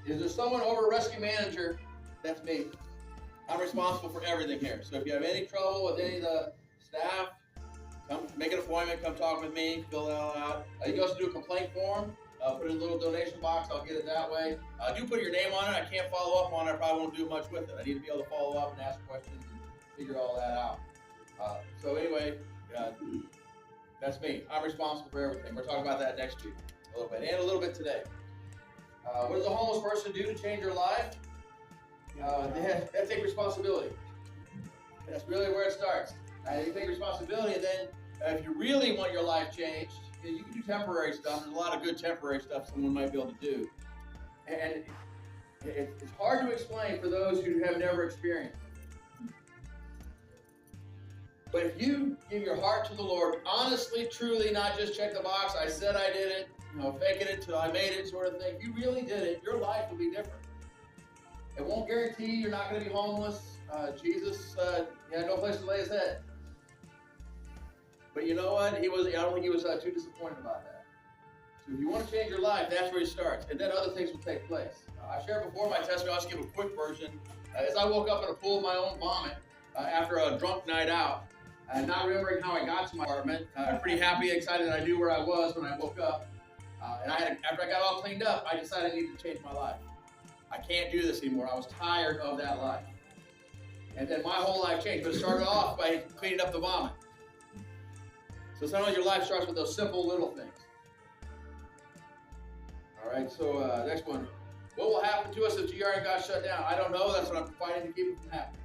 Is there someone over rescue manager? That's me. I'm responsible for everything here. So if you have any trouble with any of the staff, come make an appointment, come talk with me, fill it all out. You can also do a complaint form, put it in a little donation box, I'll get it that way. Do put your name on it. I can't follow up on it, I probably won't do much with it. I need to be able to follow up and ask questions and figure all that out. So anyway, that's me. I'm responsible for everything. We're talking about that next week a little bit, and a little bit today. What does a homeless person do to change their life? They have to take responsibility. That's really where it starts. You take responsibility, and then if you really want your life changed, you can do temporary stuff. There's a lot of good temporary stuff someone might be able to do. And it's hard to explain for those who have never experienced it. But if you give your heart to the Lord, honestly, truly, not just check the box, I said I did it, faking it till I made it sort of thing. If you really did it, your life will be different. It won't guarantee you're not going to be homeless. Jesus had no place to lay his head. But you know what? I don't think he was too disappointed about that. So if you want to change your life, that's where it starts. And then other things will take place. I shared before my testimony. I'll just give a quick version. As I woke up in a pool of my own vomit after a drunk night out, not remembering how I got to my apartment, pretty happy, excited that I knew where I was when I woke up. After I got all cleaned up, I decided I needed to change my life. I can't do this anymore. I was tired of that life. And then my whole life changed. But it started off by cleaning up the vomit. So sometimes your life starts with those simple little things. All right, so next one. What will happen to us if GRN got shut down? I don't know. That's what I'm fighting to keep it from happening.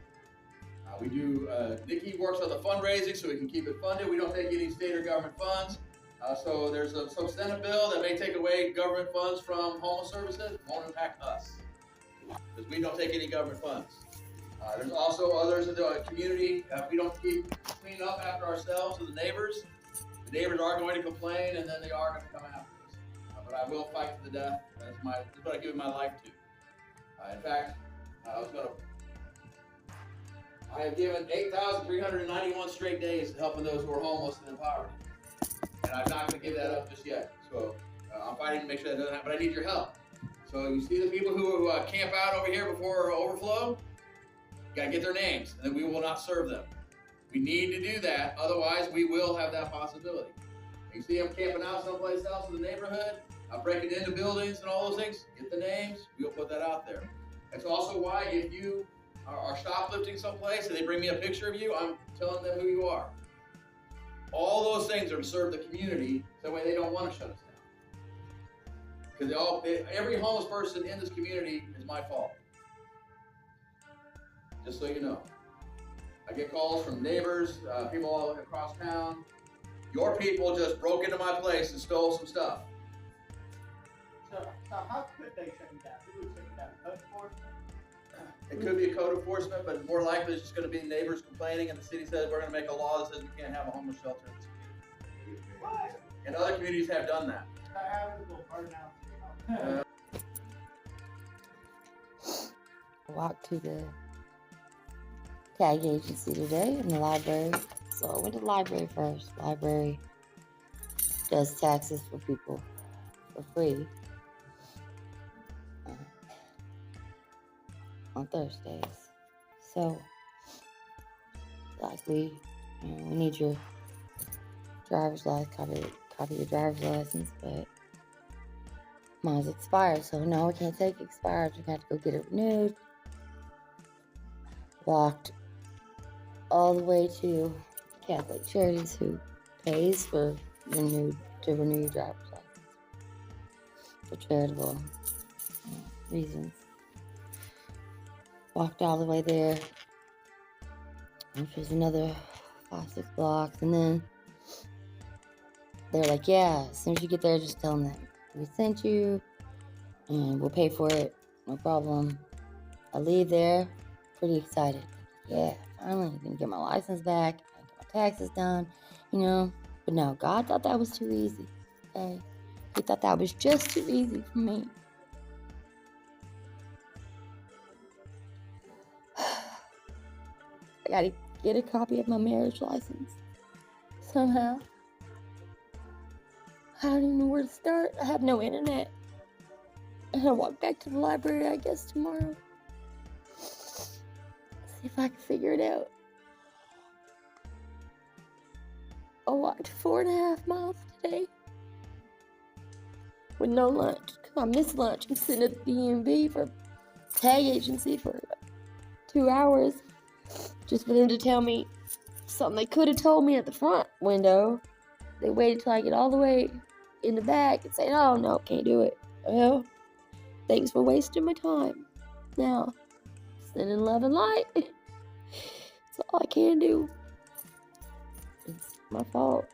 We do, Nikki works on the fundraising so we can keep it funded. We don't take any state or government funds. So there's some Senate bill that may take away government funds from homeless services. It won't impact us because we don't take any government funds. There's also others in the community. If we don't keep cleaning up after ourselves and the neighbors are going to complain, and then they are going to come after us. But I will fight to the death. That's what I give my life to. In fact, I have given 8,391 straight days to helping those who are homeless and in poverty. And I'm not going to give that up just yet. So I'm fighting to make sure that doesn't happen, but I need your help. So you see the people who camp out over here before overflow? You got to get their names, and then we will not serve them. We need to do that, otherwise we will have that possibility. You see them camping out someplace else in the neighborhood, breaking into buildings and all those things, get the names, we'll put that out there. That's also why if you are shoplifting someplace and they bring me a picture of you, I'm telling them who you are. All those things are to serve the community, so that way they don't want to shut us down. Because every homeless person in this community is my fault. Just so you know. I get calls from neighbors, people all across town. Your people just broke into my place and stole some stuff. So how could they shut you down? Who would shut you down? Code enforcement? It could be a code enforcement, but more likely it's just going to be neighbors complaining, and the city says we're going to make a law that says we can't have a homeless shelter in this community. What? And other communities have done that. That happens will burn out. Walked to the tag agency today in the library. So I went to the library first. Library does taxes for people for free on Thursdays. So likely we need your driver's license, copy your driver's license, but mine's expired, so no, we can't take expired. You have to go get it renewed. Walked all the way to Catholic Charities, who pays for to renew your driver's license for charitable reasons. Walked all the way there, which was another 5-6 blocks, and then they're like, yeah, as soon as you get there, just tell them that we sent you, and we'll pay for it, no problem. I leave there pretty excited. Yeah, finally, I'm gonna get my license back, I get my taxes done, But no, God thought that was too easy, okay? He thought that was just too easy for me. I gotta get a copy of my marriage license somehow. I don't even know where to start. I have no internet. I'm gonna walk back to the library, I guess, tomorrow. See if I can figure it out. I walked 4.5 miles today with no lunch. Cause I missed lunch. I'm sitting at the DMV for tag agency for 2 hours just for them to tell me something they could have told me at the front window. They waited till I get all the way in the back and say, "Oh no, can't do it." Well, thanks for wasting my time. Now, sending love and light. That's all I can do. It's my fault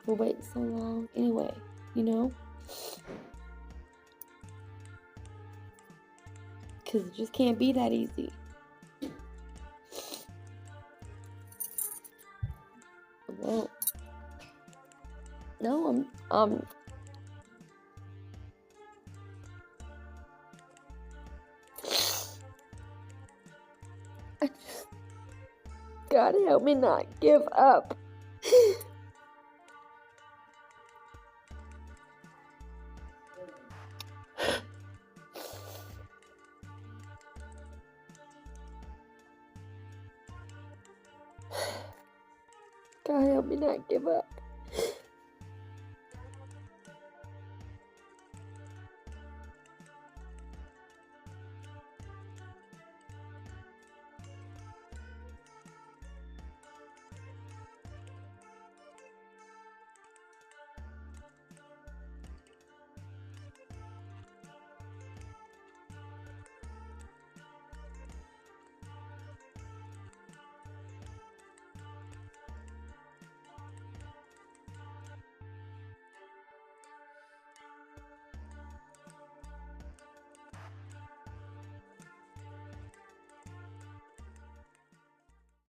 for waiting so long. Anyway, you know? Because it just can't be that easy. Well, no, I just, God help me not give up. God help me not give up.